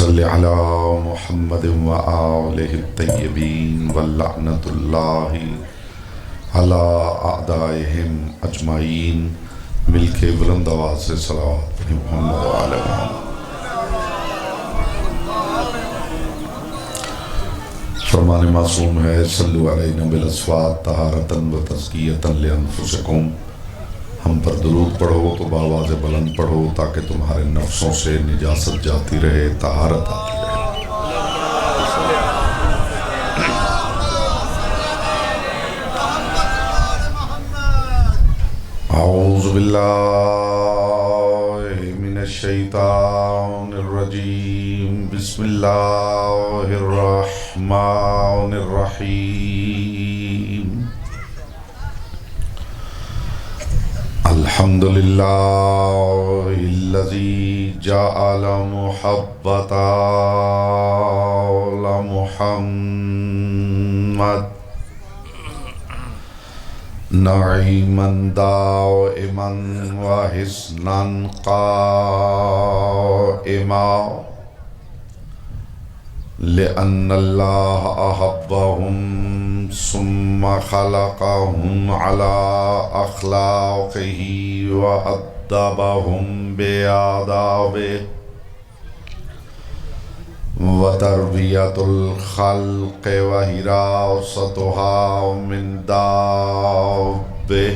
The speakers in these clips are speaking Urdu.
صل علی محمد وآلہ الطیبین واللعنۃ اللہ علی اعدائہم اجمعین. مل کے بلند آواز سے صلوات محمد وآلہ محمد. فرمان معصوم ہے صلو علینا بالاصوات طہارتاً و تزکیۃً لانفسکم. ہم پر درود پڑھو تو بآواز بلند پڑھو تاکہ تمہارے نفسوں سے نجاست جاتی رہے، طہارت آتی رہے. اعوذ باللہ من الشیطان الرجیم. بسم اللہ الرحمن الرحیم. الحمدللہ الذی جعل محبت آل محمد نعیما دائما وحسنا قائما لأن اللہ احبهم ثم خلقهم على اخلاقه وأدبهم بآدابه وتربیۃ الخلق وحراستها من دابه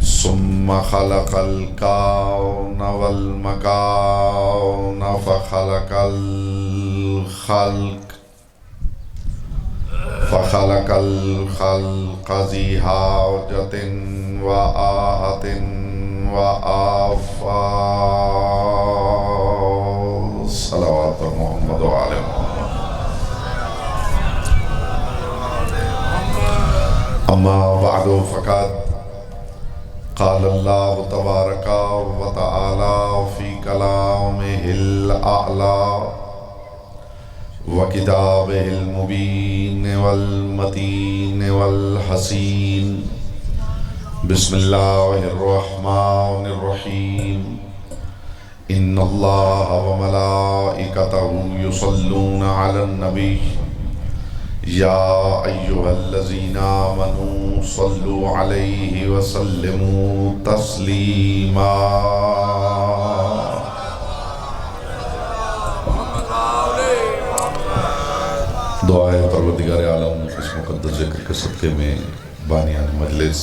ثم خلق الكون والمكان فخلق الخلق ذی حاجة وآہة وآفات. صلوات محمد وآلہ محمد. اما بعد فقد قال اللہ تبارک و تعالی فی کلامہ الاعلی وکتابہ المبین والمتین والحسین. بسم اللہ الرحمن الرحیم. ان اللہ وملائکتہ یصلون علی النبی یا ایہا الذین آمنوا صلوا علیہ وسلموا تسلیما. دعائے پروردگار عالم اس مقدس ذکر کے صدقے میں بانیان مجلس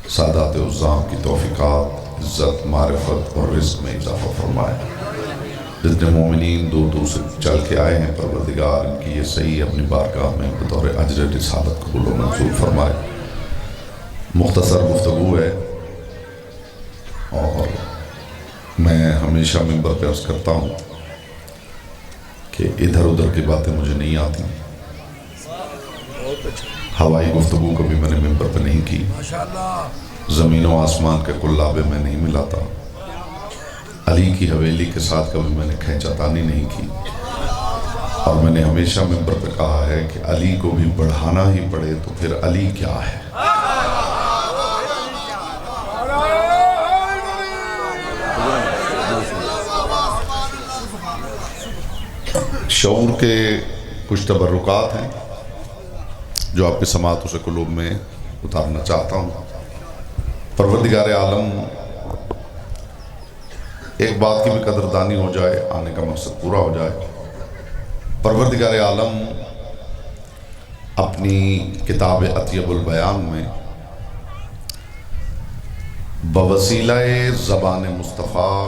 سادات عظام کی توفیقات، عزت، معرفت اور رزق میں اضافہ فرمائے. جتنے مومنین دور دور سے چل کے آئے ہیں پروردگار ان کی یہ صحیح اپنی بارگاہ میں بطور اجر رسالت قبول و منظور فرمائے. مختصر گفتگو ہے اور میں ہمیشہ منبر پہ عرض کرتا ہوں کہ ادھر ادھر کی باتیں مجھے نہیں آتی. ہوائی گفتگو کبھی میں نے منبر پہ نہیں کی. زمین و آسمان کے قلابے میں نہیں ملاتا. علی کی حویلی کے ساتھ کبھی میں نے کھینچا تانی نہیں کی. اور میں نے ہمیشہ منبر پہ کہا ہے کہ علی کو بھی بڑھانا ہی پڑے تو پھر علی کیا ہے. شعور کے کچھ تبرکات ہیں جو آپ کے سماعتوں سے قلوب میں اتارنا چاہتا ہوں. پروردگار عالم ایک بات کی بھی قدردانی ہو جائے، آنے کا مقصد پورا ہو جائے. پروردگار عالم اپنی کتاب اطیب البیان میں بوسیلہ زبان مصطفیٰ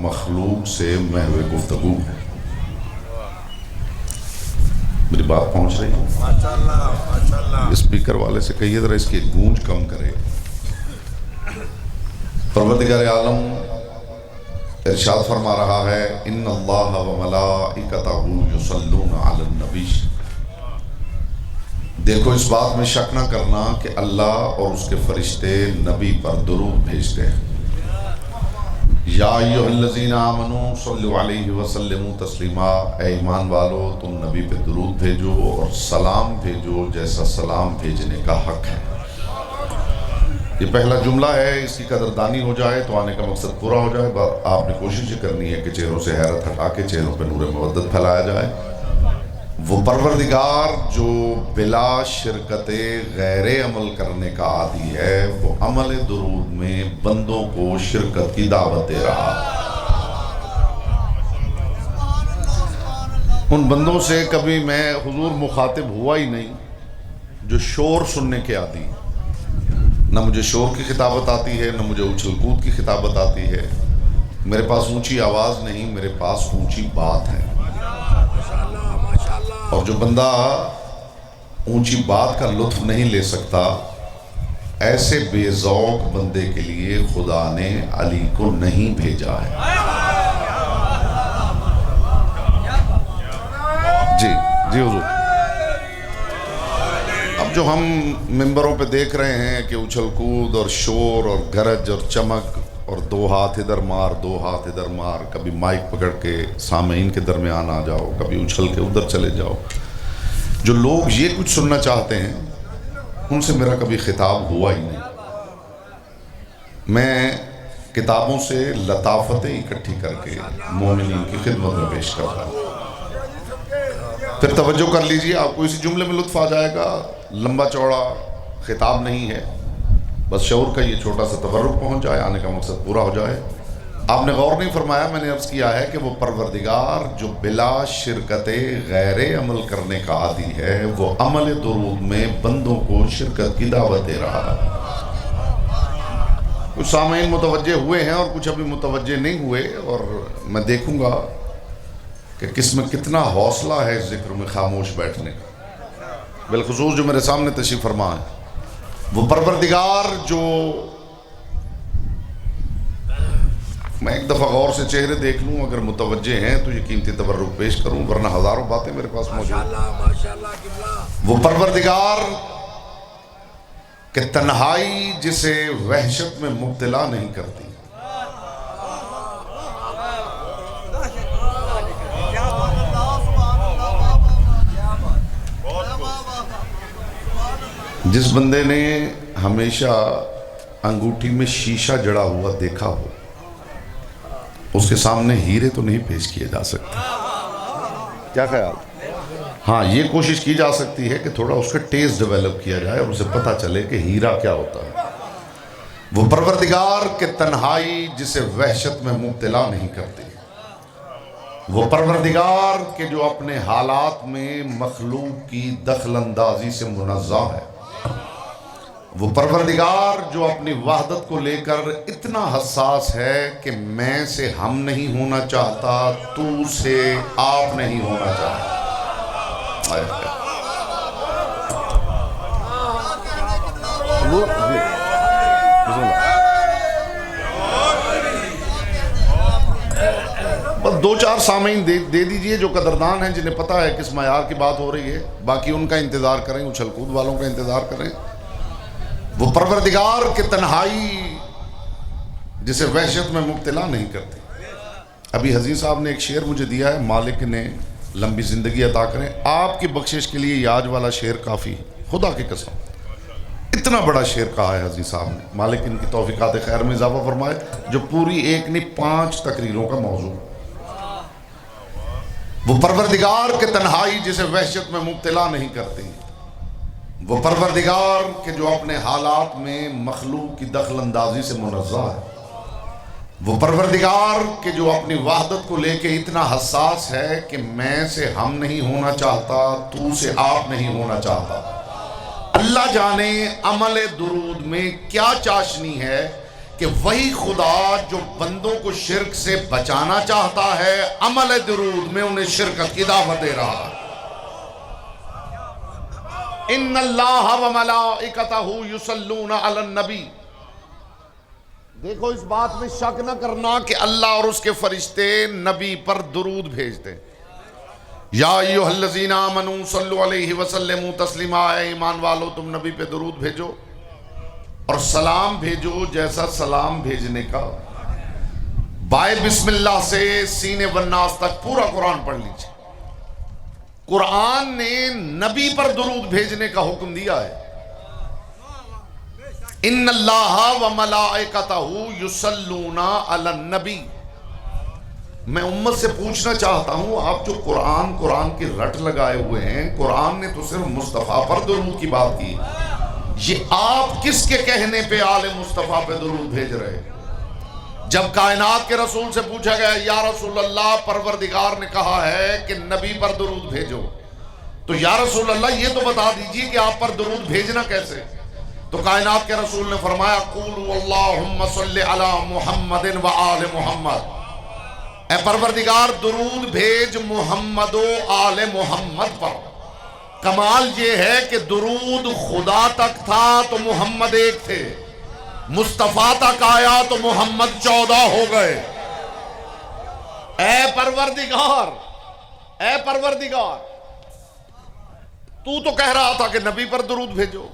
مخلوق سے محو گفتگو ہے. میری بات پہنچ رہی ہے؟ اسپیکر والے سے کہیے ذرا اس کی گونج کم کرے. پروردگار عالم ارشاد فرما رہا ہے ان اللہ وملائکتہ یصلون علی النبی. دیکھو اس بات میں شک نہ کرنا کہ اللہ اور اس کے فرشتے نبی پر درود بھیجتے ہیں. یا ایہا الذین آمنوا صلوا علیہ وسلموا تسلیما. اے ایمان والو تم نبی پہ درود بھیجو اور سلام بھیجو جیسا سلام بھیجنے کا حق ہے. یہ پہلا جملہ ہے، اس کی قدردانی ہو جائے تو آنے کا مقصد پورا ہو جائے. آپ نے کوشش یہ کرنی ہے کہ چہروں سے حیرت ہٹا کے چہروں پہ نور مودت پھیلایا جائے. وہ پروردگار جو بلا شرکت غیر عمل کرنے کا عادی ہے، وہ عمل درود میں بندوں کو شرکت کی دعوت دے رہا. ان بندوں سے کبھی میں حضور مخاطب ہوا ہی نہیں جو شور سننے کے عادی. نہ مجھے شور کی خطابت آتی ہے، نہ مجھے اچھل کود کی خطابت آتی ہے. میرے پاس اونچی آواز نہیں، میرے پاس اونچی بات ہے. اور جو بندہ اونچی بات کا لطف نہیں لے سکتا، ایسے بے ذوق بندے کے لیے خدا نے علی کو نہیں بھیجا ہے. جی حضور. اب جو ہم ممبروں پہ دیکھ رہے ہیں کہ اچھل کود اور شور اور گرج اور چمک اور دو ہاتھ ادھر مار دو ہاتھ ادھر مار، کبھی مائک پکڑ کے سامعین کے درمیان آ جاؤ، کبھی اچھل کے ادھر چلے جاؤ. جو لوگ یہ کچھ سننا چاہتے ہیں ان سے میرا کبھی خطاب ہوا ہی نہیں. میں کتابوں سے لطافتیں اکٹھی کر کے مومنین کی خدمت میں پیش کرتا ہوں. پھر توجہ کر لیجئے، آپ کو اسی جملے میں لطف آ جائے گا. لمبا چوڑا خطاب نہیں ہے، بس شعور کا یہ چھوٹا سا تبرک پہنچ جائے، آنے کا مقصد پورا ہو جائے. آپ نے غور نہیں فرمایا، میں نے عرض کیا ہے کہ وہ پروردگار جو بلا شرکت غیر عمل کرنے کا عادی ہے، وہ عمل درود میں بندوں کو شرکت کی دعوت دے رہا ہے. کچھ سامعین متوجہ ہوئے ہیں اور کچھ ابھی متوجہ نہیں ہوئے، اور میں دیکھوں گا کہ کس میں کتنا حوصلہ ہے اس ذکر میں خاموش بیٹھنے کا. بالخصوص جو میرے سامنے تشریف فرما ہے، وہ پروردگار جو، میں ایک دفعہ غور سے چہرے دیکھ لوں، اگر متوجہ ہیں تو یہ قیمتی تبرک پیش کروں، ورنہ ہزاروں باتیں میرے پاس موجود. وہ پروردگار کہ تنہائی جسے وحشت میں مبتلا نہیں کرتی. جس بندے نے ہمیشہ انگوٹھی میں شیشہ جڑا ہوا دیکھا ہو، اس کے سامنے ہیرے تو نہیں پیش کیے جا سکتے. کیا خیال؟ ہاں، یہ کوشش کی جا سکتی ہے کہ تھوڑا اس کا ٹیسٹ ڈیولپ کیا جائے اور اسے پتہ چلے کہ ہیرا کیا ہوتا ہے. وہ پروردگار کہ تنہائی جسے وحشت میں مبتلا نہیں کرتی. وہ پروردگار کہ جو اپنے حالات میں مخلوق کی دخل اندازی سے منزہ ہے. وہ پروردگار جو اپنی وحدت کو لے کر اتنا حساس ہے کہ میں سے ہم نہیں ہونا چاہتا، تو سے آپ نہیں ہونا چاہتا. بس دو چار سامعین دے دیجئے جو قدردان ہیں، جنہیں پتہ ہے کس معیار کی بات ہو رہی ہے. باقی ان کا انتظار کریں، اچھل کود والوں کا انتظار کریں. وہ پروردگار کہ تنہائی جسے وحشت میں مبتلا نہیں کرتی. ابھی حزین صاحب نے ایک شعر مجھے دیا ہے، مالک نے لمبی زندگی عطا کریں. آپ کی بخشش کے لیے یہ آج والا شعر کافی ہے، خدا کی قسم. اتنا بڑا شعر کہا ہے حزین صاحب نے، مالک ان کی توفیقات خیر میں اضافہ فرمائے، جو پوری ایک نہیں 5 تقریروں کا موضوع. وہ پروردگار کہ تنہائی جسے وحشت میں مبتلا نہیں کرتی. وہ پروردگار کہ جو اپنے حالات میں مخلوق کی دخل اندازی سے منزہ ہے. وہ پروردگار کہ جو اپنی وحدت کو لے کے اتنا حساس ہے کہ میں سے ہم نہیں ہونا چاہتا، تو سے آپ نہیں ہونا چاہتا. اللہ جانے عمل درود میں کیا چاشنی ہے کہ وہی خدا جو بندوں کو شرک سے بچانا چاہتا ہے، عمل درود میں انہیں شرکت کی دعوت دے رہا ہے. ان اللہ و ملائکتہ یصلون علی النبی. دیکھو، اس بات میں شک نہ کرنا کہ اللہ اور اس کے فرشتے نبی پر درود بھیجتے. یا ایھا الذین آمنوا صلوا علیہ وسلموا تسلیما. اے ایمان والو، تم نبی پہ درود بھیجو اور سلام بھیجو جیسا سلام بھیجنے کا. بائے بسم اللہ سے سینے والناس تک پورا قرآن پڑھ لیجیے. قرآن نے نبی پر درود بھیجنے کا حکم دیا ہے. ان اللہ و ملائکتہ یصلون علی النبی. میں امت سے پوچھنا چاہتا ہوں، آپ جو قرآن کی رٹ لگائے ہوئے ہیں، قرآن نے تو صرف مصطفیٰ پر درود کی بات کی، یہ آپ کس کے کہنے پہ آل مصطفیٰ پہ درود بھیج رہے ہیں؟ جب کائنات کے رسول سے پوچھا گیا یا رسول اللہ پروردگار نے کہا ہے کہ نبی پر درود بھیجو، تو یا رسول اللہ یہ تو بتا دیجئے کہ آپ پر درود بھیجنا کیسے؟ تو کائنات کے رسول نے فرمایا قولوا اللہم صلی علی محمد و آل محمد. اے پروردگار درود بھیج محمد و آل محمد پر. کمال یہ ہے کہ درود خدا تک تھا تو محمد ایک تھے، مصطفیٰ تک آیا تو محمد 14 ہو گئے. اے پروردگار تو کہہ رہا تھا کہ نبی پر درود بھیجو،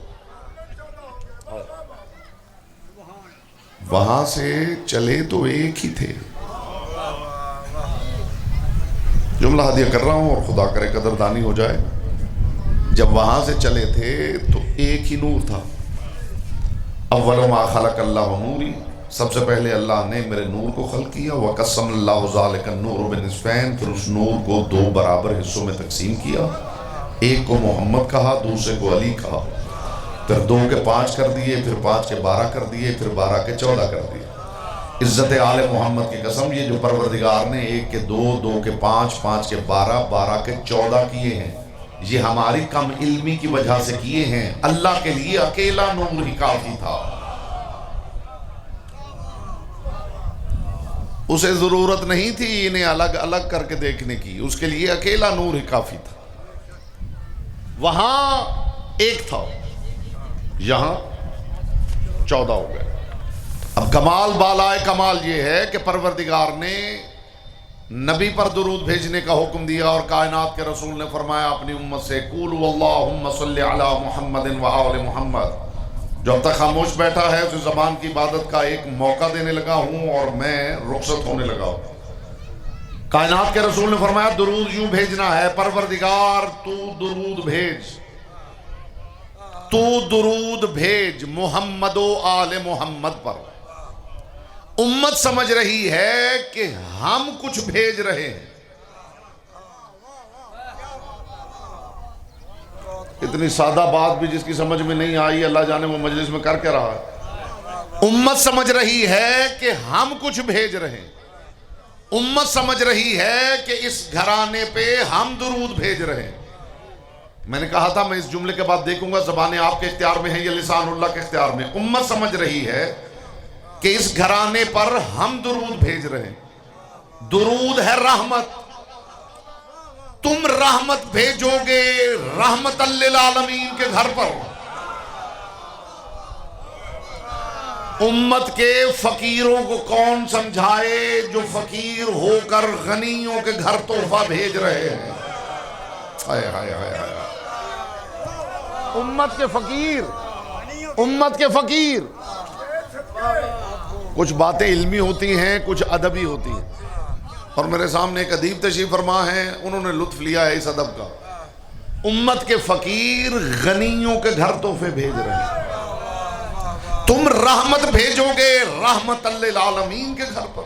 وہاں سے چلے تو ایک ہی تھے. جملہ ہدیہ کر رہا ہوں اور خدا کرے قدردانی ہو جائے. جب وہاں سے چلے تھے تو ایک ہی نور تھا. اول ما خلق اللہ نوری، سب سے پہلے اللہ نے میرے نور کو خلق کیا. وقسم اللہ ذالک النور بنصفین، پھر اس نور کو 2 برابر حصوں میں تقسیم کیا. ایک کو محمد کہا، دوسرے کو علی کہا. پھر 2 کے 5 کر دیے، پھر 5 کے 12 کر دیے، پھر 12 کے 14 کر دیے. عزت آل محمد کی قسم، یہ جو پروردگار نے 1 کے 2، 2 کے 5، 5 کے 12، 12 کے 14 کیے ہیں، یہ ہماری کم علمی کی وجہ سے کیے ہیں. اللہ کے لیے اکیلا نور ہی کافی تھا، اسے ضرورت نہیں تھی انہیں الگ الگ کر کے دیکھنے کی، اس کے لیے اکیلا نور ہی کافی تھا. وہاں ایک تھا، یہاں 14 ہو گئے. اب کمال بالائے کمال یہ ہے کہ پروردگار نے نبی پر درود بھیجنے کا حکم دیا اور کائنات کے رسول نے فرمایا اپنی امت سے قولوا اللہم صلی علی محمد و آل محمد. جو اب تک خاموش بیٹھا ہے اسے زبان کی عبادت کا ایک موقع دینے لگا ہوں اور میں رخصت ہونے لگا ہوں. کائنات کے رسول نے فرمایا درود یوں بھیجنا ہے، پروردگار تو درود بھیج محمد و آل محمد پر. امت سمجھ رہی ہے کہ ہم کچھ بھیج رہے ہیں. اتنی سادہ بات بھی جس کی سمجھ میں نہیں آئی، اللہ جانے وہ مجلس میں کر کے رہا ہے. امت سمجھ رہی ہے کہ ہم کچھ بھیج رہے ہیں. امت سمجھ رہی ہے کہ اس گھرانے پہ ہم درود بھیج رہے ہیں. میں نے کہا تھا میں اس جملے کے بعد دیکھوں گا زبانیں آپ کے اختیار میں ہیں یا لسان اللہ کے اختیار میں. امت سمجھ رہی ہے کہ اس گھرانے پر ہم درود بھیج رہے ہیں. درود ہے رحمت، تم رحمت بھیجو گے رحمت للعالمین کے گھر پر. امت کے فقیروں کو کون سمجھائے جو فقیر ہو کر غنیوں کے گھر تحفہ بھیج رہے ہیں. ہائے ہائے ہائے ہائے. امت کے فقیر. کچھ باتیں علمی ہوتی ہیں، کچھ ادبی ہوتی ہیں، اور میرے سامنے ایک ادیب تشریف فرما ہیں، انہوں نے لطف لیا ہے اس ادب کا. امت کے فقیر غنیوں کے گھر تحفے بھیج رہے ہیں. تم رحمت بھیجو گے رحمت للعالمین کے گھر پر.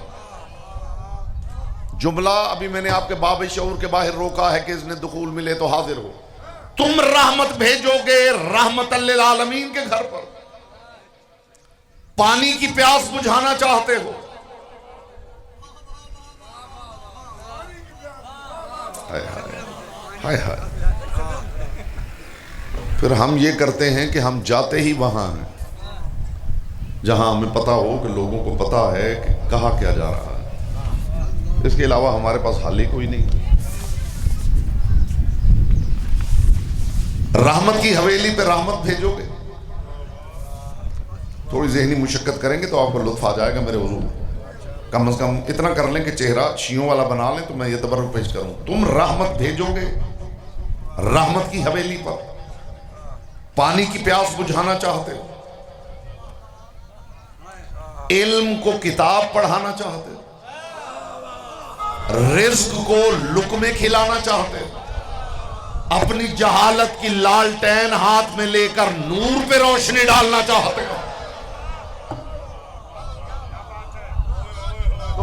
جملہ ابھی میں نے آپ کے باب شعور کے باہر روکا ہے کہ اس نے دخول ملے تو حاضر ہو. تم رحمت بھیجو گے رحمت للعالمین کے گھر پر. پانی کی پیاس بجھانا چاہتے ہو، ہائے ہائے. پھر ہم یہ کرتے ہیں کہ ہم جاتے ہی وہاں ہیں جہاں ہمیں پتا ہو کہ لوگوں کو پتا ہے کہ کہاں کیا جا رہا ہے. اس کے علاوہ ہمارے پاس حل ہی کوئی نہیں. رحمت کی حویلی پہ رحمت بھیجو گے. تھوڑی ذہنی مشقت کریں گے تو آپ کو لطف آ جائے گا میرے حضور. کم از کم اتنا کر لیں کہ چہرہ شیعوں والا بنا لیں تو میں یہ تبرک پیش کروں. تم رحمت بھیجو گے رحمت کی حویلی پر. پانی کی پیاس بجھانا چاہتے ہو، علم کو کتاب پڑھانا چاہتے ہو، رزق کو لقمے کھلانا چاہتے ہو، اپنی جہالت کی لالٹین ہاتھ میں لے کر نور پہ روشنی ڈالنا چاہتے ہو.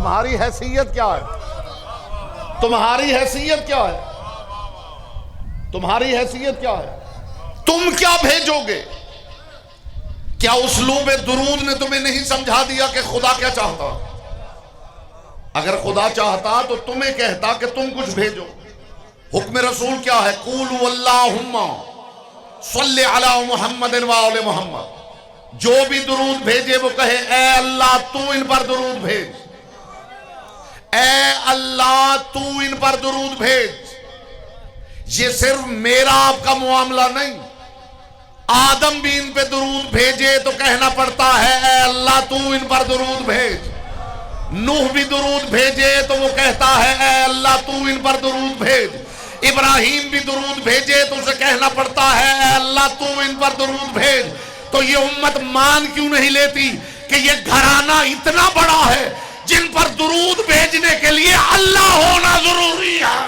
تمہاری حیثیت کیا ہے؟ تمہاری حیثیت کیا ہے؟ تمہاری حیثیت کیا ہے؟ تم کیا بھیجو گے؟ کیا اسلوب درود نے تمہیں نہیں سمجھا دیا کہ خدا کیا چاہتا؟ اگر خدا چاہتا تو تمہیں کہتا کہ تم کچھ بھیجو۔ حکم رسول کیا ہے؟ قولوا اللہم صلی علی محمد و آل محمد۔ جو بھی درود بھیجے وہ کہے اے اللہ تو ان پر درود بھیج، اے اللہ تو ان پر درود بھیج۔ یہ صرف میرا آپ کا معاملہ نہیں، آدم بھی ان پہ درود بھیجے تو کہنا پڑتا ہے اے اللہ تو ان پر درود بھیج۔ نوح بھی درود بھیجے تو وہ کہتا ہے اے اللہ تو ان پر درود بھیج۔ ابراہیم بھی درود بھیجے تو اسے کہنا پڑتا ہے اے اللہ تو ان پر درود بھیج۔ تو یہ امت مان کیوں نہیں لیتی کہ یہ گھرانہ اتنا بڑا ہے جن پر درود بھیجنے کے لیے اللہ ہونا ضروری ہے؟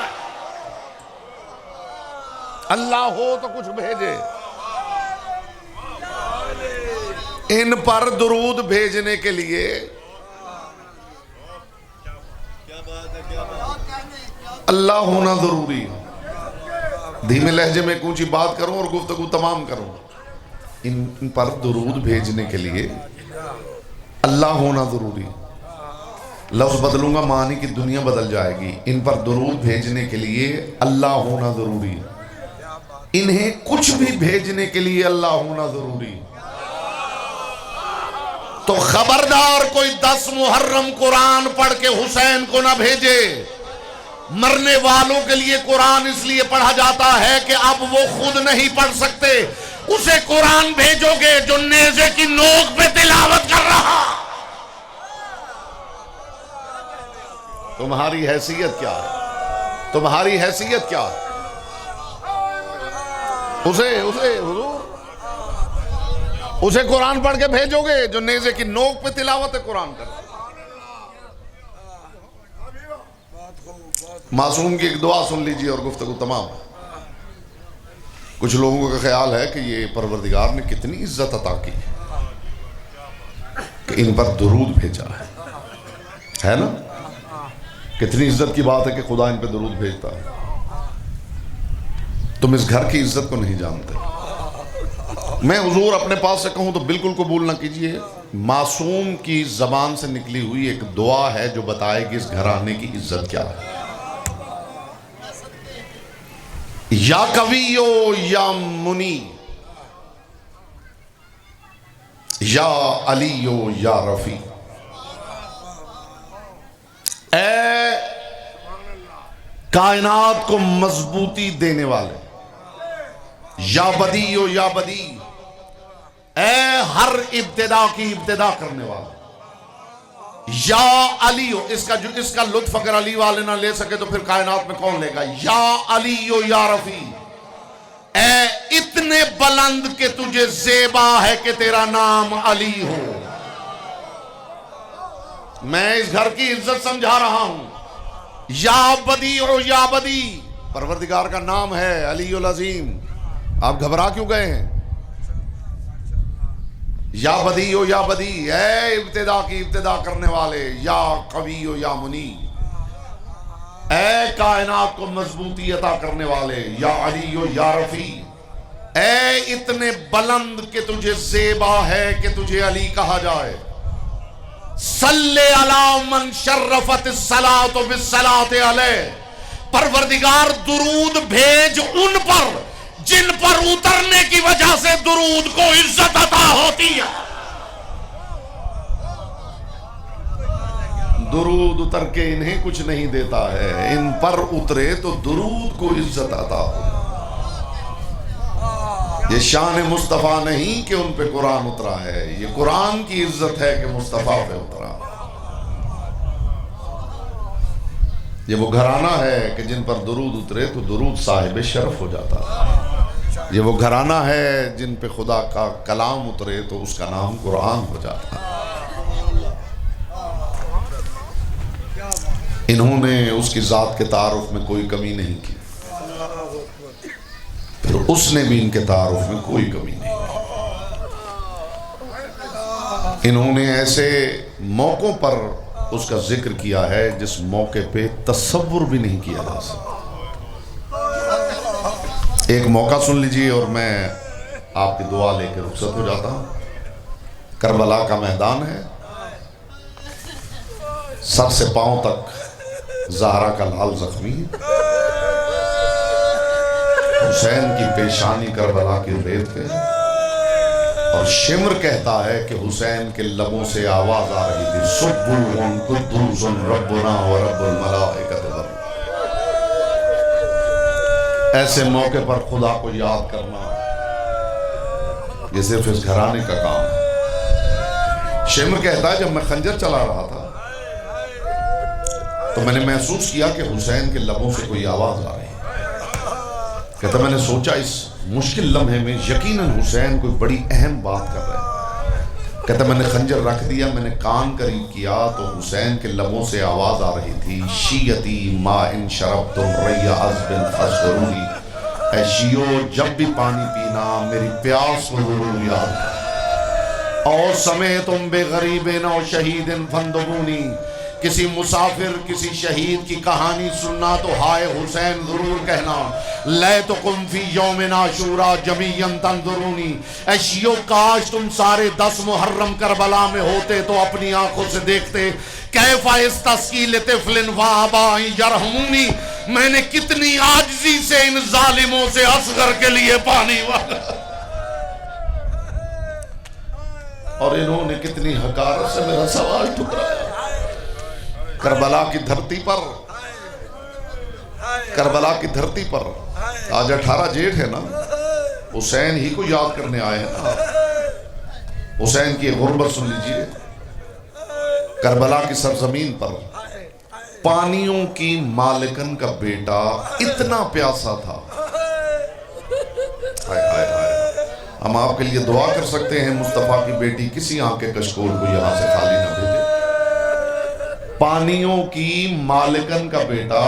اللہ ہو تو کچھ بھیجے۔ ان پر درود بھیجنے کے لیے اللہ ہونا ضروری ہے۔ دھیمے لہجے میں اونچی بات کروں اور گفتگو تمام کروں۔ ان پر درود بھیجنے کے لیے اللہ ہونا ضروری ہے۔ لفظ بدلوں گا معنی کی دنیا بدل جائے گی۔ ان پر درود بھیجنے کے لیے اللہ ہونا ضروری ہے۔ انہیں کچھ بھی بھیجنے کے لیے اللہ ہونا ضروری ہے۔ تو خبردار کوئی 10 محرم قرآن پڑھ کے حسین کو نہ بھیجے۔ مرنے والوں کے لیے قرآن اس لیے پڑھا جاتا ہے کہ اب وہ خود نہیں پڑھ سکتے، اسے قرآن بھیجو گے جو نیزے کی نوک پہ تلاوت کر رہا۔ تمہاری حیثیت کیا ہے؟ تمہاری حیثیت کیا ہے؟ اسے قرآن پڑھ کے بھیجو گے جو نیزے کی نوک پہ تلاوت قرآن کر رہا۔ معصوم کی ایک دعا سن لیجیے اور گفتگو تمام۔ کچھ لوگوں کا خیال ہے کہ یہ پروردگار نے کتنی عزت عطا کی کہ ان پر درود بھیجا ہے نا؟ کتنی عزت کی بات ہے کہ خدا ان پہ درود بھیجتا ہے۔ تم اس گھر کی عزت کو نہیں جانتے۔ میں حضور اپنے پاس سے کہوں تو بالکل قبول نہ کیجئے۔ معصوم کی زبان سے نکلی ہوئی ایک دعا ہے جو بتائے گی اس گھرانے کی عزت کیا ہے۔ یا قویو یا منی، یا علیو یا رفیع، اے کائنات کو مضبوطی دینے والے، یا بدیو یا بدی، اے ہر ابتدا کی ابتدا کرنے والے، یا علیو، اس کا لطف اگر علی والے نہ لے سکے تو پھر کائنات میں کون لے گا؟ یا علیو یا رفیع، اے اتنے بلند کہ تجھے زیبا ہے کہ تیرا نام علی ہو۔ میں اس گھر کی عزت سمجھا رہا ہوں۔ یا بدیع یا بدی، پروردگار کا نام ہے علی العظیم۔ آپ گھبرا کیوں گئے ہیں؟ یا بدیع یا بدی، اے ابتدا کی ابتدا کرنے والے، یا قوی یا منی، اے کائنات کو مضبوطی عطا کرنے والے، یا علی یا رفیع، اے اتنے بلند کہ تجھے زیبا ہے کہ تجھے علی کہا جائے۔ صلی علی من شرفت الصلاۃ بالصلاۃ علیہ، پروردگار درود بھیج ان پر جن پر اترنے کی وجہ سے درود کو عزت عطا ہوتی ہے۔ درود اتر کے انہیں کچھ نہیں دیتا ہے، ان پر اترے تو درود کو عزت عطا ہو۔ یہ شان مصطفیٰ نہیں کہ ان پہ قرآن اترا ہے، یہ قرآن کی عزت ہے کہ مصطفیٰ پہ اترا۔ یہ وہ گھرانہ ہے کہ جن پر درود اترے تو درود صاحب شرف ہو جاتا ہے۔ یہ وہ گھرانہ ہے جن پہ خدا کا کلام اترے تو اس کا نام قرآن ہو جاتا ہے۔ انہوں نے اس کی ذات کے تعارف میں کوئی کمی نہیں کی، پھر اس نے بھی ان کے تعارف میں کوئی کمی نہیں کی۔ انہوں نے ایسے موقعوں پر اس کا ذکر کیا ہے جس موقع پہ تصور بھی نہیں کیا جا سکتا۔ ایک موقع سن لیجئے اور میں آپ کی دعا لے کے رخصت ہو جاتا ہوں۔ کربلا کا میدان ہے، سر سے پاؤں تک زہرا کا لال زخمی ہے، حسین کی پیشانی کربلا کی ریت پہ، اور شمر کہتا ہے کہ حسین کے لبوں سے آواز آ رہی تھی سبوح قدوس ربنا و رب الملائکۃ والروح۔ ایسے موقع پر خدا کو یاد کرنا یہ صرف اس گھرانے کا کام ہے۔ شمر کہتا ہے جب میں خنجر چلا رہا تھا تو میں نے محسوس کیا کہ حسین کے لبوں سے کوئی آواز آ رہی ہے۔ کہتا میں نے سوچا اس مشکل لمحے میں یقیناً حسین کوئی بڑی اہم بات کر رہا ہے۔ کہتا میں نے خنجر رکھ دیا، میں نے کان قریب کیا تو حسین کے لبوں سے آواز آ رہی تھی شیعتی ما ان شربتم ری عذب فاذکرونی، اے شیعو جب بھی پانی پینا میری پیاس کو ضرور یاد کرنا، اور سمعتم بغریب او شہید فاندبونی، کسی مسافر کسی شہید کی کہانی سننا تو ہائے حسین ضرور کہنا، لیتکم فی یوم عاشوراء جمیعا تنظرونی، اے شیعو کاش تم سارے 10 محرم کربلا میں ہوتے تو اپنی آنکھوں سے دیکھتے کیف استسقی لطفل فابا ان یرحمونی، میں نے کتنی عاجزی سے ان ظالموں سے اصغر کے لیے پانی مانگا، اور انہوں نے کتنی حقارت سے میرا سوال ٹھکرایا۔ کربلا کی دھرتی پر، کربلا کی دھرتی پر آج 18 جیٹھ ہے نا، حسین ہی کو یاد کرنے آئے ہیں نا۔ حسین کی غربت سن لیجئے، کربلا کی سرزمین پر پانیوں کی مالکن کا بیٹا اتنا پیاسا تھا، ہم آپ کے لیے دعا کر سکتے ہیں مصطفیٰ کی بیٹی کسی آنکھ کے کشکول کو یہاں سے خالی نہ بھیجے۔ پانیوں کی مالکن کا بیٹا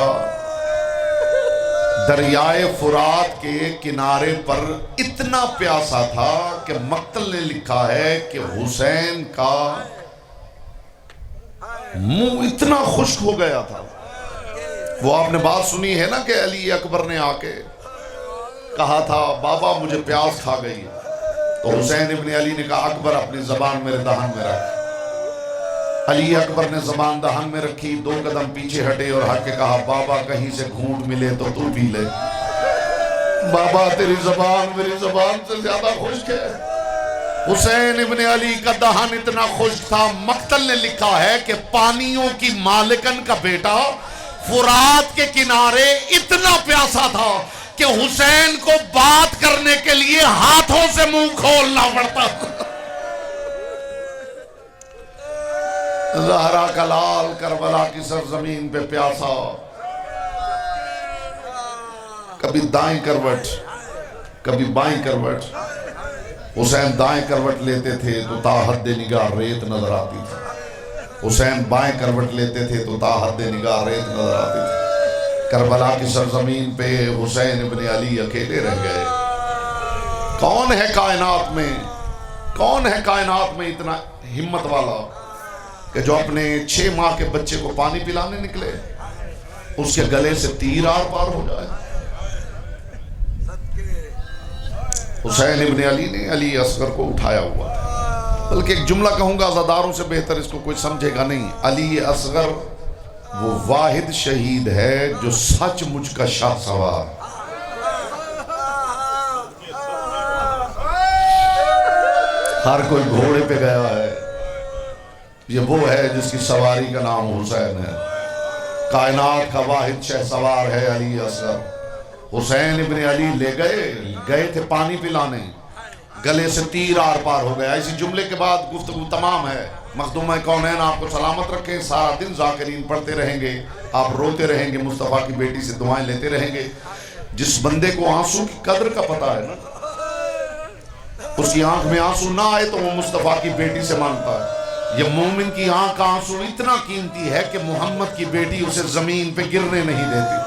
دریائے فرات کے کنارے پر اتنا پیاسا تھا کہ مقتل نے لکھا ہے کہ حسین کا منہ اتنا خشک ہو گیا تھا۔ وہ آپ نے بات سنی ہے نا کہ علی اکبر نے آ کے کہا تھا بابا مجھے پیاس کھا گئی، تو حسین ابن علی نے کہا اکبر اپنی زبان میرے دہن میں رکھ۔ علی اکبر نے زبان دہن میں رکھی، 2 قدم پیچھے ہٹے اور ہٹ کے کہا بابا کہیں سے گھونٹ ملے تو تو پی لے، بابا تیری زبان میری زبان سے زیادہ خشک ہے۔ حسین ابن علی کا دہن اتنا خشک تھا، مقتل نے لکھا ہے کہ پانیوں کی مالکن کا بیٹا فرات کے کنارے اتنا پیاسا تھا کہ حسین کو بات کرنے کے لیے ہاتھوں سے منہ کھولنا پڑتا تھا۔ زہرا کا لال کربلا کی سرزمین پہ پیاسا، کبھی دائیں کروٹ کبھی بائیں کروٹ، حسین دائیں کروٹ لیتے تھے تو تا حد نگاہ ریت نظر آتی تھی، حسین بائیں کروٹ لیتے تھے تو تا حد نگاہ ریت نظر آتی تھی۔ کربلا کی سرزمین پہ حسین ابن علی اکیلے رہ گئے۔ کون ہے کائنات میں، کون ہے کائنات میں اتنا ہمت والا کہ جو اپنے 6 ماہ کے بچے کو پانی پلانے نکلے اس کے گلے سے تیر آر پار ہو جائے۔ حسین ابن علی نے علی اصغر کو اٹھایا ہوا تھا، بلکہ ایک جملہ کہوں گا عزاداروں سے بہتر اس کو کوئی سمجھے گا نہیں، علی اصغر وہ واحد شہید ہے جو سچ مجھ کا شاہ سوار۔ ہر کوئی گھوڑے پہ گیا ہے، یہ وہ ہے جس کی سواری کا نام حسین ہے۔ کائنات کا واحد شہ سوار ہے علی اصغر۔ حسین ابن علی لے گئے تھے پانی پلانے، گلے سے تیر آر پار ہو گیا۔ اسی جملے کے بعد گفتگو تمام ہے۔ مخدوم کونین آپ کو سلامت رکھیں، سارا دن ذاکرین پڑھتے رہیں گے، آپ روتے رہیں گے، مصطفیٰ کی بیٹی سے دعائیں لیتے رہیں گے۔ جس بندے کو آنسو کی قدر کا پتہ ہے نا، اس کی آنکھ میں آنسو نہ آئے تو وہ مصطفیٰ کی بیٹی سے مانگتا ہے۔ یہ مومن کی آنکھ کا آنسو اتنا قیمتی ہے کہ محمد کی بیٹی اسے زمین پہ گرنے نہیں دیتی۔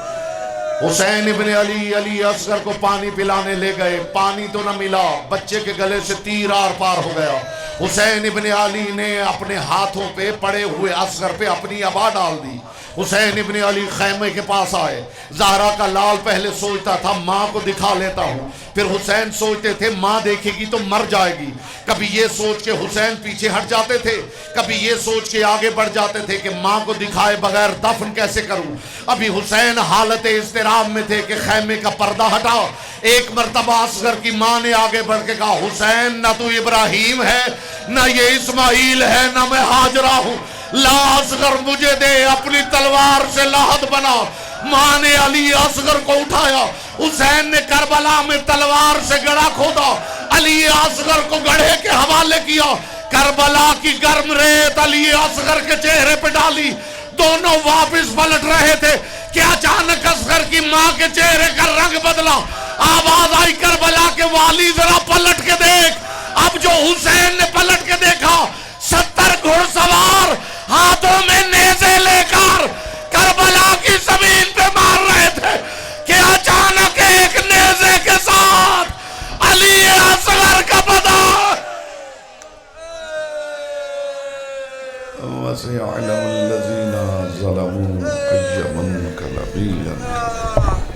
حسین ابن علی اصغر کو پانی پلانے لے گئے، پانی تو نہ ملا، بچے کے گلے سے تیر آر پار ہو گیا۔ حسین ابن علی نے اپنے ہاتھوں پہ پڑے ہوئے اصغر پہ اپنی ابا ڈال دی. حسین ابن علی خیمے کے پاس آئے. زہرا کا لال پہلے سوچتا تھا ماں کو دکھا لیتا ہوں, پھر حسین سوچتے تھے ماں دیکھے گی تو مر جائے گی. کبھی یہ سوچ کے حسین پیچھے ہٹ جاتے تھے, کبھی یہ سوچ کے آگے بڑھ جاتے تھے کہ ماں کو دکھائے بغیر دفن کیسے کروں. ابھی حسین حالت اضطراب میں تھے کہ خیمے کا پردہ ہٹا. ایک مرتبہ اصغر کی ماں نے آگے بڑھ کے کہا حسین نہ تو ابراہیم ہے نہ یہ اسماعیل ہے نہ میں ہاجرہ ہوں, لا اصغر مجھے دے, اپنی تلوار سے لاحد بنا. ماں نے علی اصغر کو اٹھایا, حسین نے کربلا میں تلوار سے گڑھا کھودا, علی اصغر کو گڑھے کے حوالے کیا. کربلا کی گرم ریت علی اصغر کے چہرے پہ ڈالی. دونوں واپس پلٹ رہے تھے کہ اچانک اصغر کی ماں کے چہرے کا رنگ بدلا. آواز آئی کربلا کے والی ذرا پلٹ کے دیکھ. اب جو حسین نے پلٹ کے دیکھا 70 گھڑ سوار ہاتھوں میں نیزے لے کر کربلا کی زمین پہ مار رہے تھے کہ اچانک ایک نیزے کے ساتھ علی اصغر کا بدن. وَسَيَعْلَمُ الَّذِينَ ظَلَمُوا أَيَّ مُنقَلَبٍ